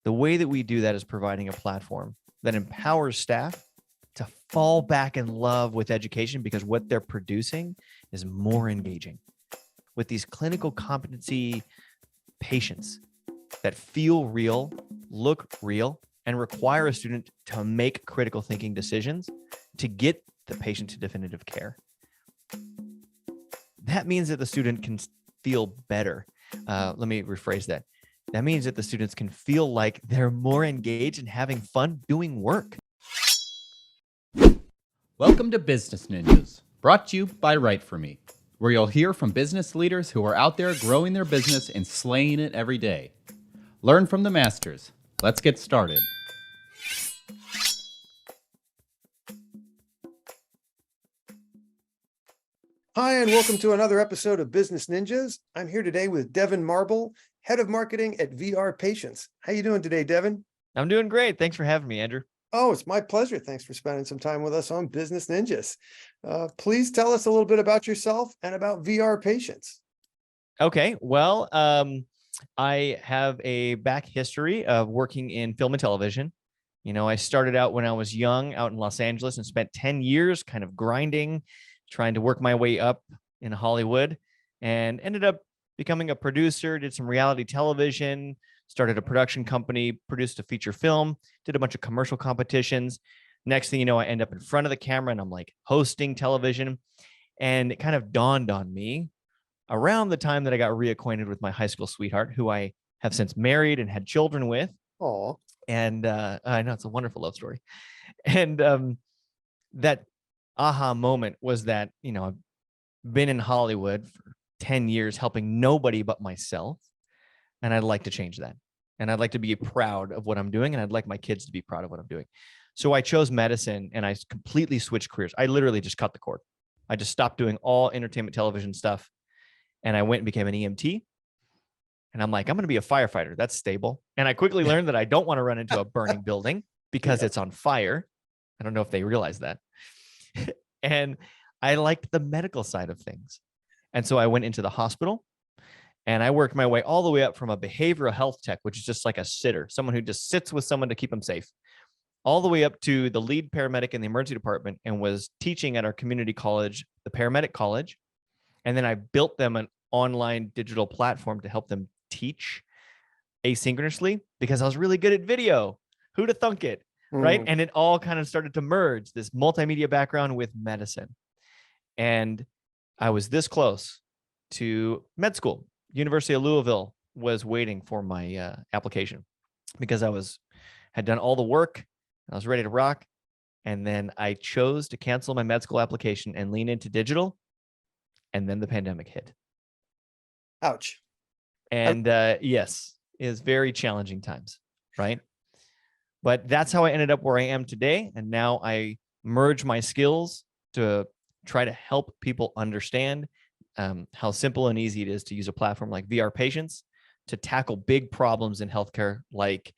The way that we do that is providing a platform that empowers staff to fall back in love with education because what they're producing is more engaging. With these clinical competency patients that feel real, look real, and require a student to make critical thinking decisions to get the patient to definitive care. That means that the student can feel better. Let me rephrase that. That means that the students can feel like they're more engaged and having fun doing work. Welcome to Business Ninjas, brought to you by WriteForMe, where you'll hear from business leaders who are out there growing their business and slaying it every day. Learn from the masters. Let's get started. Hi, and welcome to another episode of Business Ninjas. I'm here today with Devin Marble, Head of Marketing at VRpatients. How you doing today, Devin? I'm doing great. Thanks for having me, Andrew. Oh, it's my pleasure. Thanks for spending some time with us on Business Ninjas. Please tell us a little bit about yourself and about VRpatients. Okay, well, I have a back history of working in film and television. You know, I started out when I was young out in Los Angeles and spent 10 years kind of grinding, trying to work my way up in Hollywood, and ended up becoming a producer, did some reality television, started a production company, produced a feature film, did a bunch of commercial competitions. Next thing you know, I end up in front of the camera and I'm like hosting television. And it kind of dawned on me around the time that I got reacquainted with my high school sweetheart, who I have since married and had children with. Oh, And I know it's a wonderful love story. And that aha moment was that, you know, I've been in Hollywood for 10 years helping nobody but myself. And I'd like to change that. And I'd like to be proud of what I'm doing. And I'd like my kids to be proud of what I'm doing. So I chose medicine and I completely switched careers. I literally just cut the cord. I just stopped doing all entertainment television stuff. And I went and became an EMT. And I'm like, I'm going to be a firefighter. That's stable. And I quickly learned that I don't want to run into a burning building because it's on fire. I don't know if they realize that. And I liked the medical side of things. And so I went into the hospital and I worked my way all the way up from a behavioral health tech, which is just like a sitter, someone who just sits with someone to keep them safe, all the way up to the lead paramedic in the emergency department and was teaching at our community college, the paramedic college. And then I built them an online digital platform to help them teach asynchronously because I was really good at video. Who'd have thunk it? Right. And it all kind of started to merge this multimedia background with medicine. And I was this close to med school. University of Louisville was waiting for my application because I had done all the work. I was ready to rock. And then I chose to cancel my med school application and lean into digital. And then the pandemic hit. Ouch. And yes, it was very challenging times, right? But that's how I ended up where I am today. And now I merge my skills to try to help people understand how simple and easy it is to use a platform like VRpatients to tackle big problems in healthcare, like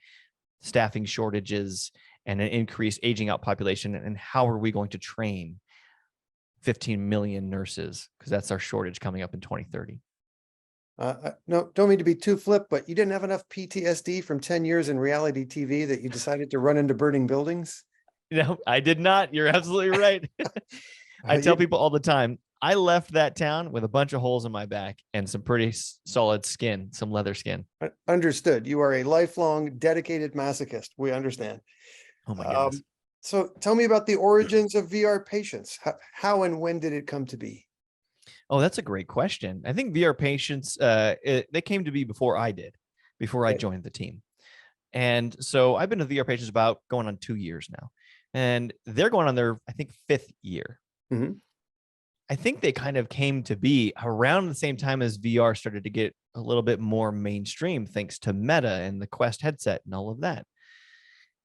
staffing shortages and an increased aging out population. And how are we going to train 15 million nurses? Because that's our shortage coming up in 2030. No, don't mean to be too flip, but you didn't have enough PTSD from 10 years in reality TV that you decided to run into burning buildings? No, I did not. You're absolutely right. I tell people all the time, I left that town with a bunch of holes in my back and some pretty solid skin, some leather skin. Understood. You are a lifelong dedicated masochist. We understand. Oh my goodness. So tell me about the origins of VRpatients. How and when did it come to be? Oh, that's a great question. I think VRpatients, they came to be before I did, before I joined the team. And so I've been to VRpatients about going on 2 years now. And they're going on their, I think, 5th year. Mm-hmm. I think they kind of came to be around the same time as VR started to get a little bit more mainstream, thanks to Meta and the Quest headset and all of that.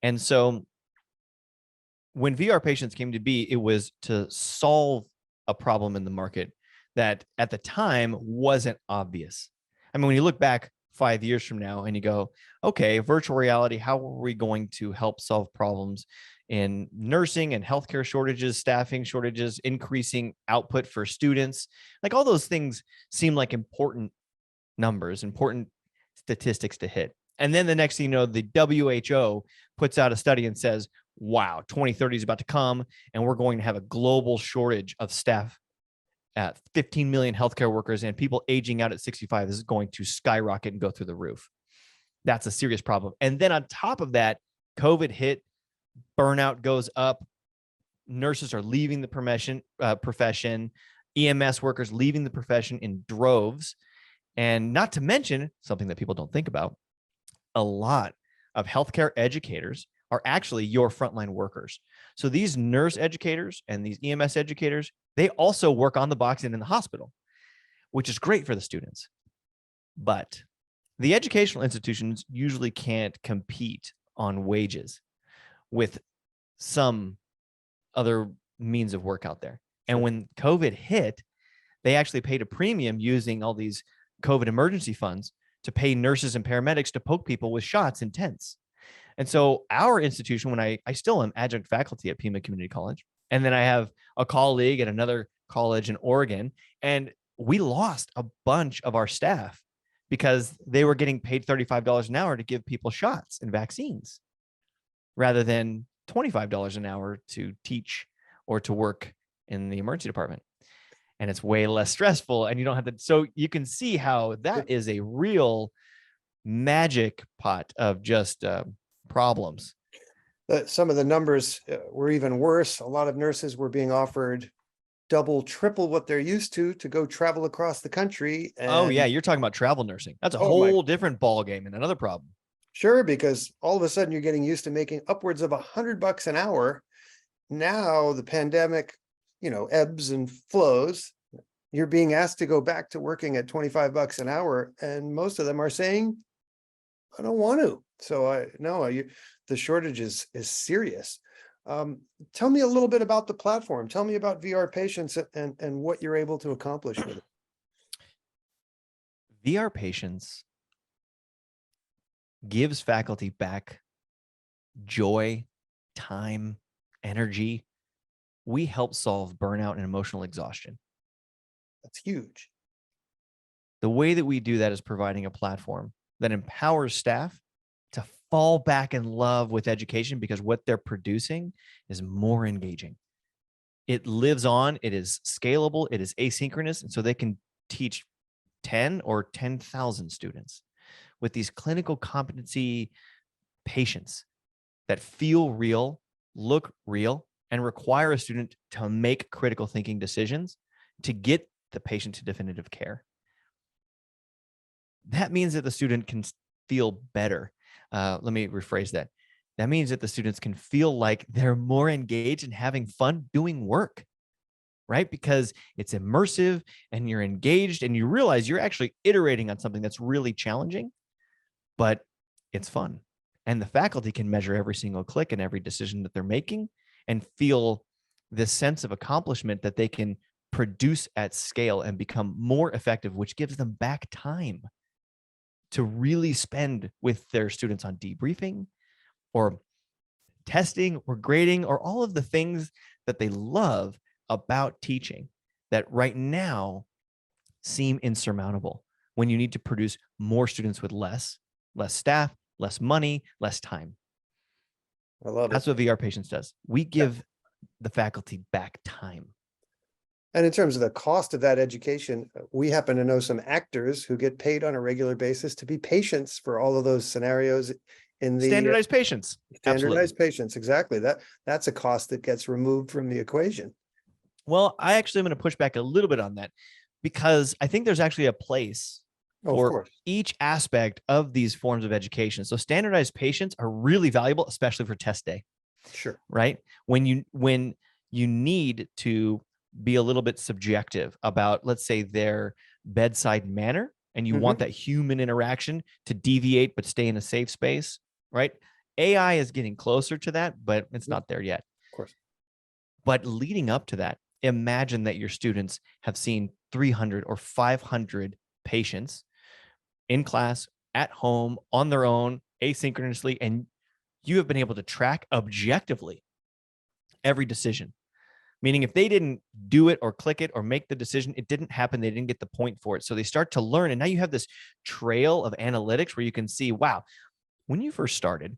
And so when VRpatients came to be, it was to solve a problem in the market that at the time wasn't obvious. I mean, when you look back 5 years from now and you go, okay, virtual reality, how are we going to help solve problems in nursing and healthcare shortages, staffing shortages, increasing output for students? Like all those things seem like important numbers, important statistics to hit. And then the next thing you know, the WHO puts out a study and says, wow, 2030 is about to come, and we're going to have a global shortage of staff at 15 million healthcare workers, and people aging out at 65 is going to skyrocket and go through the roof. That's a serious problem. And then on top of that, COVID hit, burnout goes up, nurses are leaving the profession, EMS workers leaving the profession in droves. And not to mention something that people don't think about, a lot of healthcare educators are actually your frontline workers. So these nurse educators and these EMS educators, they also work on the box and in the hospital, which is great for the students. But the educational institutions usually can't compete on wages with some other means of work out there. And when COVID hit, they actually paid a premium using all these COVID emergency funds to pay nurses and paramedics to poke people with shots in tents. And so our institution, when I still am adjunct faculty at Pima Community College, and then I have a colleague at another college in Oregon, and we lost a bunch of our staff because they were getting paid $35 an hour to give people shots and vaccines rather than $25 an hour to teach or to work in the emergency department. And it's way less stressful, and you don't have to. So you can see how that is a real magic pot of just problems. Some of the numbers were even worse. A lot of nurses were being offered double, triple what they're used to go travel across the country. Oh yeah, you're talking about travel nursing. That's a whole different ball game and another problem. Sure, because all of a sudden you're getting used to making upwards of $100 an hour. Now the pandemic, ebbs and flows. You're being asked to go back to working at $25 an hour, and most of them are saying, "I don't want to." So the shortage is serious. Tell me a little bit about the platform. Tell me about VRpatients and what you're able to accomplish with it. VRpatients gives faculty back joy, time, energy. We help solve burnout and emotional exhaustion. That's huge. The way that we do that is providing a platform that empowers staff to fall back in love with education because what they're producing is more engaging. It lives on, it is scalable, it is asynchronous, and so they can teach 10 or 10,000 students with these clinical competency patients that feel real, look real, and require a student to make critical thinking decisions to get the patient to definitive care. That means that the student can feel better. Let me rephrase that. That means that the students can feel like they're more engaged and having fun doing work, right? Because it's immersive and you're engaged and you realize you're actually iterating on something that's really challenging, but it's fun. And the faculty can measure every single click and every decision that they're making and feel this sense of accomplishment that they can produce at scale and become more effective, which gives them back time to really spend with their students on debriefing or testing or grading or all of the things that they love about teaching that right now seem insurmountable when you need to produce more students with less staff, less money, less time. I love it. That's what VRpatients does. We give the faculty back time. And in terms of the cost of that education, we happen to know some actors who get paid on a regular basis to be patients for all of those scenarios in the standardized patients. Standardized patients, exactly. That's a cost that gets removed from the equation. Well, I actually am going to push back a little bit on that because I think there's actually a place for each aspect of these forms of education. So standardized patients are really valuable, especially for test day. Sure. Right? When you need to be a little bit subjective about, let's say, their bedside manner, and you want that human interaction to deviate but stay in a safe space, right? AI is getting closer to that, but it's not there yet. Of course. But leading up to that, imagine that your students have seen 300 or 500 patients in class, at home, on their own, asynchronously, and you have been able to track objectively every decision. Meaning if they didn't do it or click it or make the decision, it didn't happen. They didn't get the point for it. So they start to learn. And now you have this trail of analytics where you can see, wow, when you first started,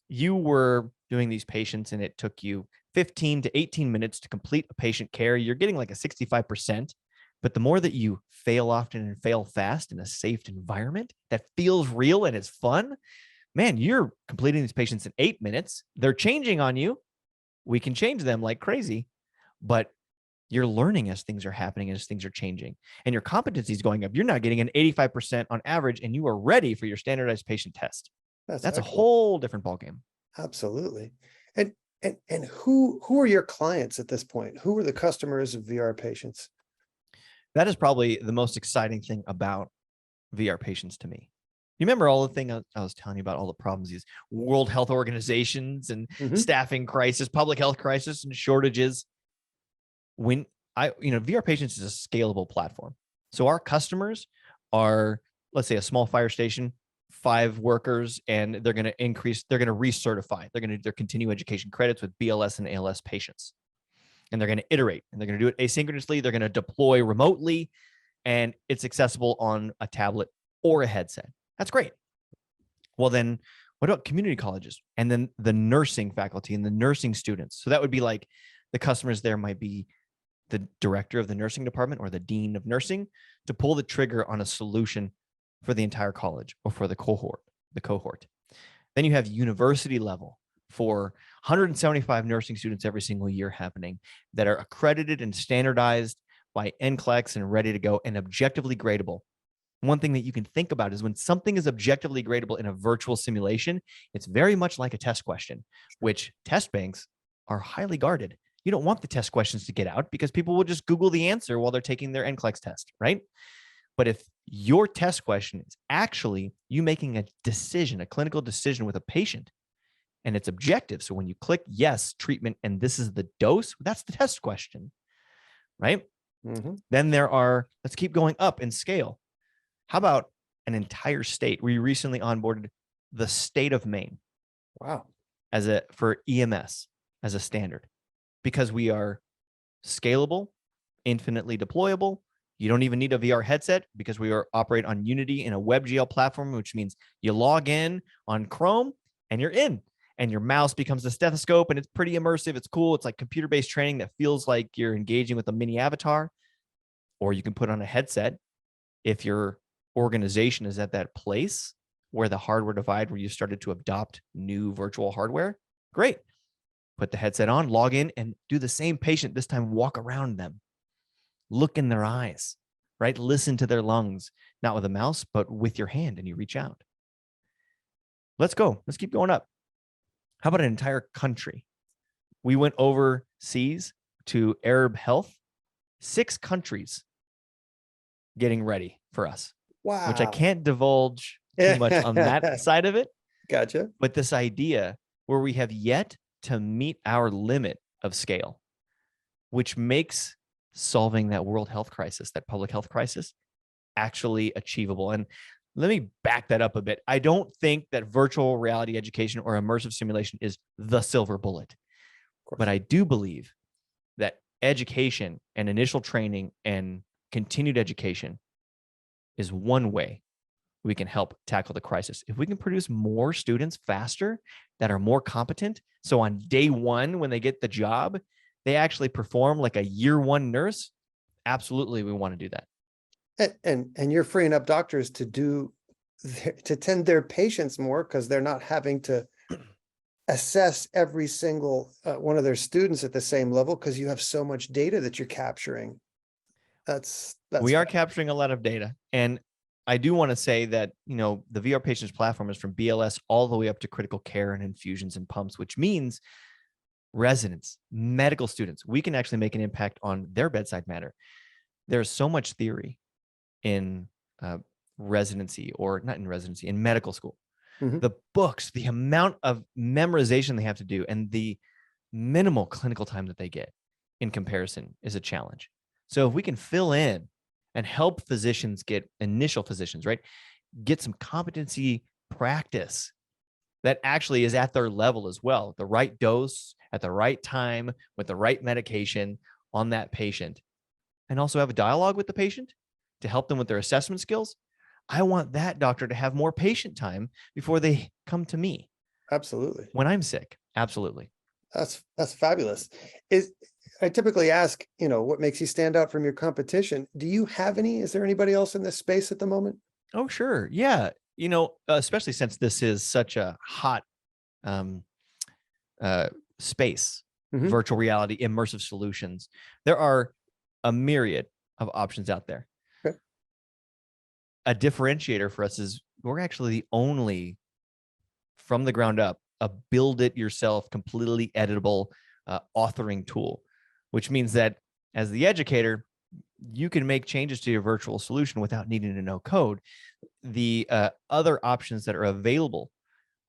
you were doing these patients and it took you 15 to 18 minutes to complete a patient care. You're getting like a 65%. But the more that you fail often and fail fast in a safe environment that feels real and is fun, man, you're completing these patients in 8 minutes. They're changing on you. We can change them like crazy, but you're learning as things are happening, as things are changing, and your competency is going up. You're now getting an 85% on average, and you are ready for your standardized patient test. That's a excellent. whole different ballgame. Absolutely. And who are your clients at this point? Who are the customers of VRpatients? That is probably the most exciting thing about VRpatients to me. You remember all the thing I was telling you about, all the problems, these World Health Organizations and Mhm. staffing crisis, public health crisis, and shortages. When VRpatients is a scalable platform. So our customers are, let's say, a small fire station, 5 workers, and they're going to recertify. They're going to do their continuing education credits with BLS and ALS patients. And they're going to iterate, and they're going to do it asynchronously. They're going to deploy remotely, and it's accessible on a tablet or a headset. That's great. Well, then what about community colleges? And then the nursing faculty and the nursing students. So that would be like the customers there might be the director of the nursing department or the dean of nursing to pull the trigger on a solution for the entire college or for the cohort. Then you have university level for 175 nursing students every single year happening that are accredited and standardized by NCLEX and ready to go and objectively gradable. One thing that you can think about is when something is objectively gradable in a virtual simulation, it's very much like a test question, which test banks are highly guarded. You don't want the test questions to get out because people will just Google the answer while they're taking their NCLEX test, right? But if your test question is actually you making a decision, a clinical decision with a patient, and it's objective. So when you click yes, treatment, and this is the dose, that's the test question, right? Mhm. Then let's keep going up in scale. How about an entire state? We recently onboarded the state of Maine. Wow. For EMS as a standard, because we are scalable, infinitely deployable. You don't even need a VR headset because we operate on Unity in a WebGL platform, which means you log in on Chrome and you're in, and your mouse becomes a stethoscope, and it's pretty immersive. It's cool. It's like computer-based training that feels like you're engaging with a mini avatar. Or you can put on a headset if your organization is at that place where the hardware divide, where you started to adopt new virtual hardware. Great. Put the headset on, log in, and do the same patient. This time, walk around them, look in their eyes, right? Listen to their lungs, not with a mouse, but with your hand, and you reach out. Let's go. Let's keep going up. How about an entire country? We went overseas to Arab Health, 6 countries getting ready for us, Wow. which I can't divulge too much on that side of it. Gotcha. But this idea where we have yet to meet our limit of scale, which makes solving that world health crisis, that public health crisis, actually achievable. And let me back that up a bit. I don't think that virtual reality education or immersive simulation is the silver bullet, but I do believe that education and initial training and continued education is one way we can help tackle the crisis. If we can produce more students faster that are more competent, so on day one, when they get the job, they actually perform like a year 1 nurse, absolutely, we want to do that. And you're freeing up doctors to tend their patients more because they're not having to assess every single one of their students at the same level because you have so much data that you're capturing. We are capturing a lot of data. And I do want to say that, the VRpatients platform is from BLS all the way up to critical care and infusions and pumps, which means residents, medical students, we can actually make an impact on their bedside matter. There's so much theory in residency, or not in residency, in medical school. Mhm. The books, the amount of memorization they have to do, and the minimal clinical time that they get in comparison is a challenge. So if we can fill in and help initial physicians, right, get some competency practice that actually is at their level as well, the right dose at the right time with the right medication on that patient, and also have a dialogue with the patient to help them with their assessment skills, I want that doctor to have more patient time before they come to me Absolutely. when I'm sick. Absolutely. That's fabulous. I typically ask, what makes you stand out from your competition? Do you have any? Is there anybody else in this space at the moment? Oh, sure. Yeah. Especially since this is such a hot um, space, Mhm. virtual reality, immersive solutions. There are a myriad of options out there. Okay. A differentiator for us is we're actually the only, from the ground up, a build it yourself, completely editable authoring tool, which means that as the educator, you can make changes to your virtual solution without needing to know code. The other options that are available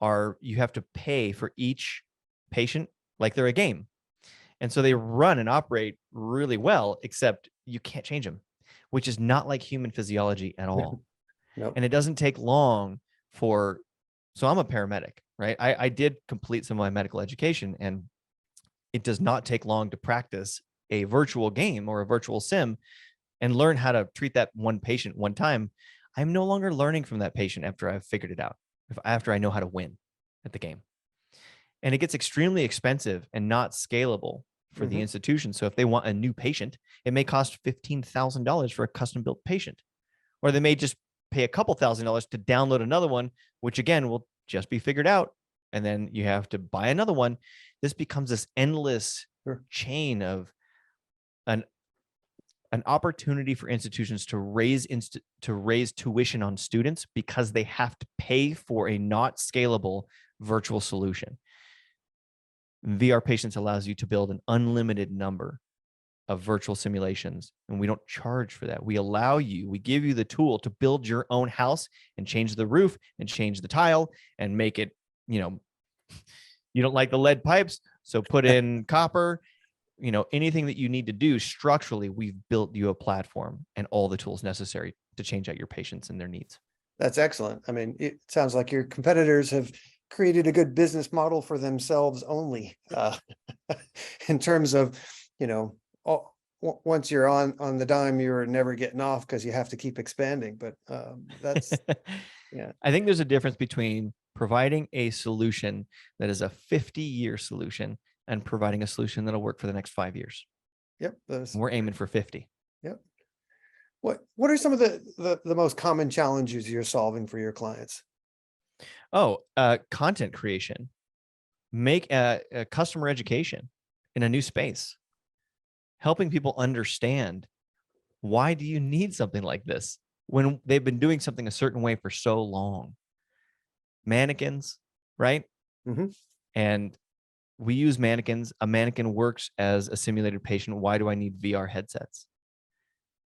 are you have to pay for each patient like they're a game. And so they run and operate really well, except you can't change them, which is not like human physiology at all. Nope. And it doesn't take long so I'm a paramedic, right? I did complete some of my medical education, and it does not take long to practice a virtual game or a virtual sim and learn how to treat that one patient one time. I'm no longer learning from that patient after I've figured it out, after I know how to win at the game. And it gets extremely expensive and not scalable for the institution. So if they want a new patient, it may cost $15,000 for a custom built patient, or they may just pay a couple $1,000s to download another one, which again will just be figured out. And then you have to buy another one. This becomes this endless chain of an opportunity for institutions to raise tuition on students because they have to pay for a not scalable virtual solution. VRpatients allows you to build an unlimited number of virtual simulations, and we don't charge for that. We give you the tool to build your own house and change the roof and change the tile and make it, you don't like the lead pipes, so put in copper. Anything that you need to do structurally, we've built you a platform and all the tools necessary to change out your patients and their needs. That's excellent. I mean, it sounds like your competitors have created a good business model for themselves only, in terms of, once you're on the dime, you're never getting off because you have to keep expanding. But that's, yeah. I think there's a difference between providing a solution that is a 50-year solution and providing a solution that'll work for the next 5 years. Yep. We're aiming for 50. Yep. What are some of the most common challenges you're solving for your clients? Content creation, make a customer education in a new space, helping people understand, why do you need something like this when they've been doing something a certain way for so long? Mannequins, right? And we use mannequins. A mannequin works as a simulated patient. Why do I need VR headsets?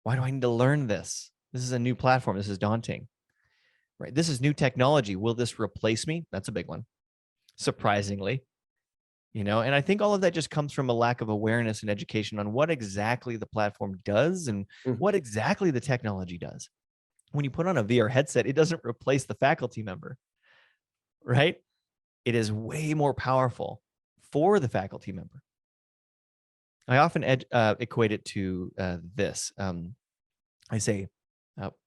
Why do I need to learn this? This is a new platform. This is daunting, right? This is new technology. Will this replace me? That's a big one, surprisingly. And I think all of that just comes from a lack of awareness and education on what exactly the platform does and what exactly the technology does. When you put on a VR headset, it doesn't replace the faculty member, right? It is way more powerful for the faculty member. I often equate it to this. I say,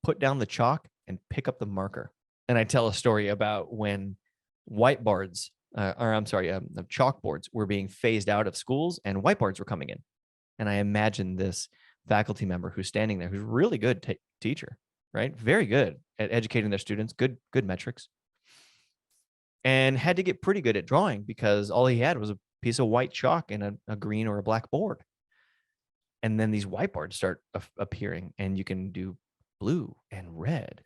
put down the chalk and pick up the marker. And I tell a story about when whiteboards, the chalkboards were being phased out of schools and whiteboards were coming in. And I imagine this faculty member who's standing there, who's really good teacher, right? Very good at educating their students, good metrics, and had to get pretty good at drawing because all he had was a piece of white chalk and a green or a black board. And then these whiteboards start appearing, and you can do blue and red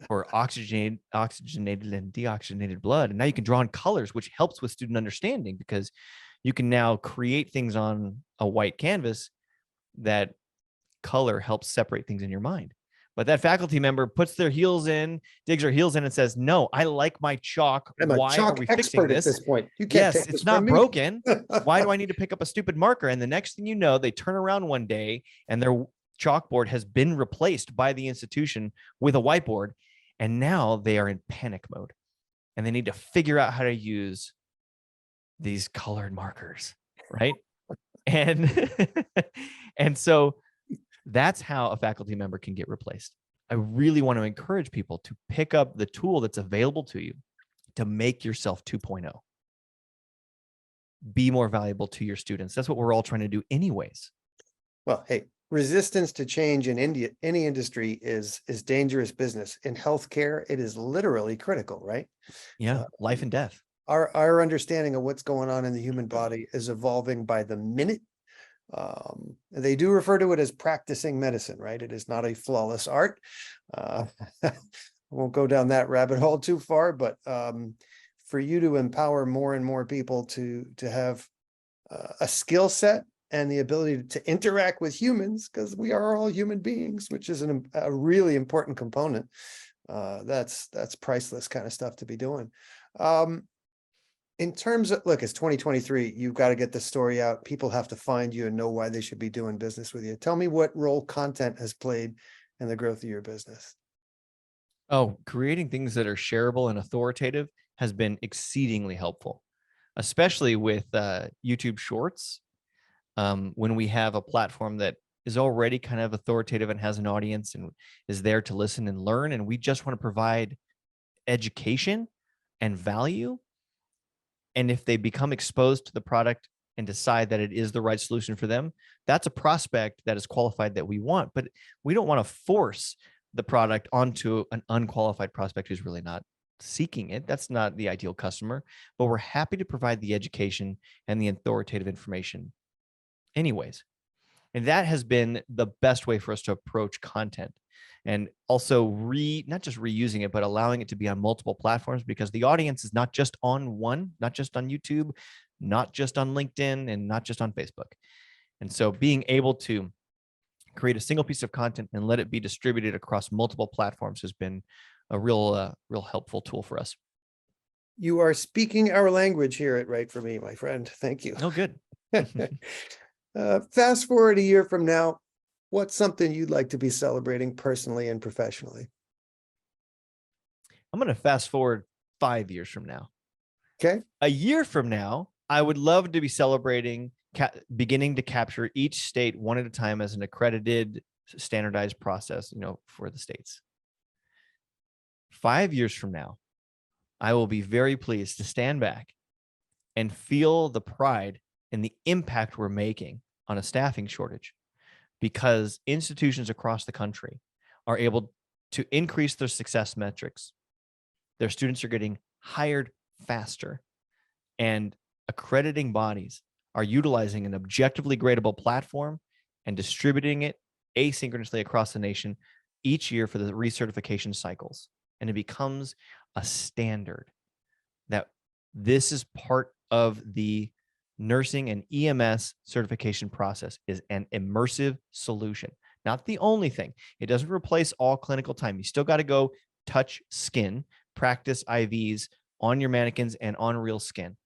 or oxygenated and deoxygenated blood. And now you can draw in colors, which helps with student understanding because you can now create things on a white canvas that color helps separate things in your mind. But that faculty member puts their heels in, digs their heels in and says, no, I like my chalk. I'm a Why chalk are we fixing expert at this? this point. You can't Yes, take it's this not from me. broken. Why do I need to pick up a stupid marker? And the next thing you know, they turn around one day and their chalkboard has been replaced by the institution with a whiteboard. And now they are in panic mode and they need to figure out how to use these colored markers, right? And, and so that's how a faculty member can get replaced. I really want to encourage people to pick up the tool that's available to you to make yourself 2.0. Be more valuable to your students. That's what we're all trying to do anyways. Well, hey, resistance to change in any industry is dangerous business. In healthcare, it is literally critical, right? Yeah, life and death. Our understanding of what's going on in the human body is evolving by the minute. They do refer to it as practicing medicine, right? It is not a flawless art. I won't go down that rabbit hole too far, but for you to empower more and more people to have a skill set and the ability to interact with humans, because we are all human beings, which is a really important component. That's priceless kind of stuff to be doing. In terms of, look, it's 2023, you've got to get the story out. People have to find you and know why they should be doing business with you. Tell me what role content has played in the growth of your business. Oh, creating things that are shareable and authoritative has been exceedingly helpful, especially with YouTube Shorts. When we have a platform that is already kind of authoritative and has an audience and is there to listen and learn, and we just want to provide education and value. And if they become exposed to the product and decide that it is the right solution for them, that's a prospect that is qualified that we want. But we don't want to force the product onto an unqualified prospect who's really not seeking it. That's not the ideal customer, but we're happy to provide the education and the authoritative information anyways. And that has been the best way for us to approach content, and also not just reusing it, but allowing it to be on multiple platforms, because the audience is not just on one, not just on YouTube, not just on LinkedIn, and not just on Facebook. And so being able to create a single piece of content and let it be distributed across multiple platforms has been a real helpful tool for us. You are speaking our language here at WriteForMe, my friend. Thank you. Oh, good. Fast forward a year from now, what's something you'd like to be celebrating personally and professionally? I'm going to fast forward 5 years from now. Okay. A year from now, I would love to be celebrating beginning to capture each state one at a time as an accredited, standardized process, for the states. 5 years from now, I will be very pleased to stand back and feel the pride and the impact we're making on a staffing shortage, because institutions across the country are able to increase their success metrics. Their students are getting hired faster, and accrediting bodies are utilizing an objectively gradable platform and distributing it asynchronously across the nation each year for the recertification cycles. And it becomes a standard that this is part of the nursing and EMS certification process, is an immersive solution. Not the only thing. It doesn't replace all clinical time. You still got to go touch skin, practice IVs on your mannequins and on real skin.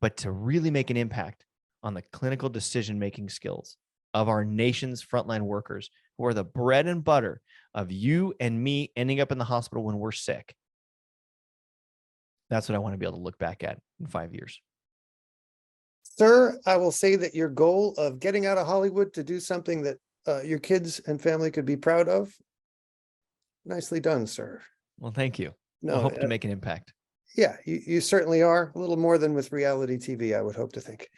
But to really make an impact on the clinical decision-making skills of our nation's frontline workers, who are the bread and butter of you and me ending up in the hospital when we're sick. That's what I want to be able to look back at in 5 years. Sir, I will say that your goal of getting out of Hollywood to do something that your kids and family could be proud of, nicely done, sir. Well, thank you. No, I hope to make an impact. Yeah, you certainly are. A little more than with reality TV, I would hope to think.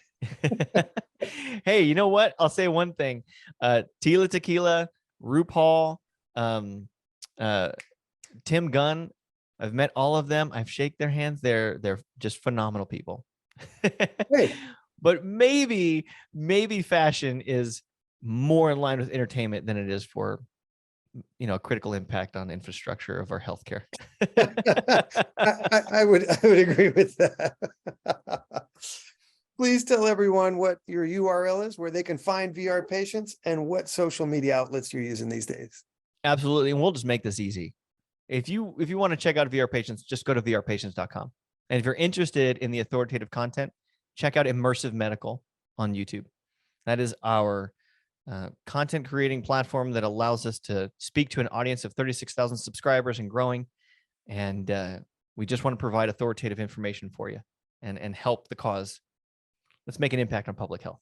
Hey, you know what? I'll say one thing. Tila Tequila, RuPaul, Tim Gunn. I've met all of them. I've shaken their hands. They're just phenomenal people. Hey. But maybe fashion is more in line with entertainment than it is for, a critical impact on infrastructure of our healthcare. I would agree with that. Please tell everyone what your URL is, where they can find VRpatients, and what social media outlets you're using these days. Absolutely. And we'll just make this easy. If you want to check out VRpatients, just go to vrpatients.com. And if you're interested in the authoritative content, check out Immersive Medical on YouTube. That is our content creating platform that allows us to speak to an audience of 36,000 subscribers and growing. And we just want to provide authoritative information for you and help the cause. Let's make an impact on public health.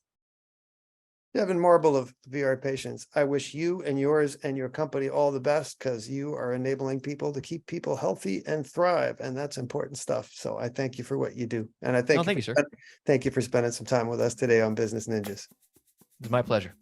Devin Marble of VRpatients, I wish you and yours and your company all the best, because you are enabling people to keep people healthy and thrive. And that's important stuff. So I thank you for what you do. And I No, thank you, sir. thank you for spending some time with us today on Business Ninjas. It's my pleasure.